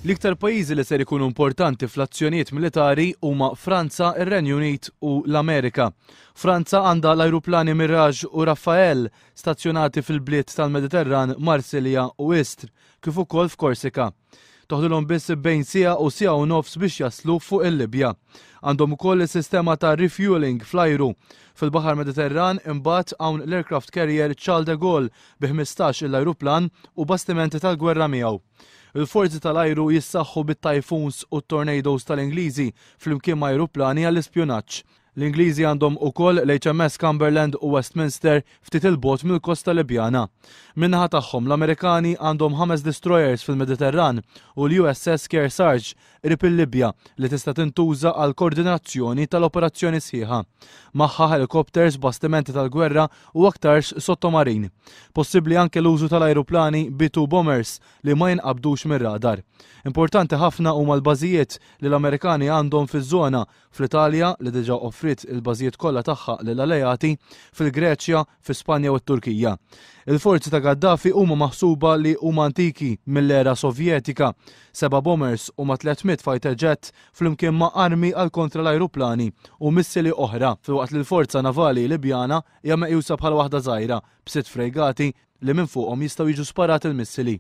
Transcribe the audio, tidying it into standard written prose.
L-iktar pajjiżi li ser ikunu importanti fl-azzjonijiet militari huma Franza, ir-Renju Unit u l-Amerika. Franza għandha l-ajruplani Mirage u Raffaele stazzjonati fil-bliet tal-Mediterran, Marsilja u Istr, kif ukoll f'Korsika. Toħdilhom biss bejn siegħa u siegħa u nofs biex jaslu fuq il-Libja. Għandhom ukoll is-sistema ta' refueling fl-ajru. Fil-Baħar Mediterran imbagħad hawn l-aircraft carrier Charles de Gaulle bi 15 l-ajruplan u bastimenti tal-gwerra miegħu. Il-forzi tal-ajru jissaħħu bit-tajfuns u t-tornadoes tal-Ingliżi flimkien ma' ajruplani għall-ispjunaġġ. L-Ingliżi għandhom ukoll l-HMS Cumberland u Westminster ftit il-bogħod mill-kosta Libjana. Min-naħa tagħhom l-Amerikani għandhom 5 destroyers fil-Mediterran u l-USS Kearsarge qrib il-Libja li tista' tintuża għal koordinazzjoni tal-operazzjoni sħiħa. Magħha helikopters, bastimenti tal-gwerra u aktarx sottomarin. Possibbli anke l-użu tal-ajruplani B-2 bombers li ma jinqabdux mir-radar. Importanti ħafna huma l-bażijiet li l-Amerikani għandhom fiż-żona fl-Italja li diġà offrit il-bażijiet kollha tagħha lill-Alleati, fil-Greċja, fi-Spanja u t-Turkija. Il-forzi ta' Gaddafi huma maħsuba li huma antiki mill-era Sovjetika, 7 bombers u ma' 300 fighter jet flimkien ma' armi għal kontra l-ajruplani u missili oħra, filwaqt li l-forza navali Libjana hija meqjusa bħal waħda żgħira b'6 fregati li minn fuqhom jistgħu jiġu sparat il-missili.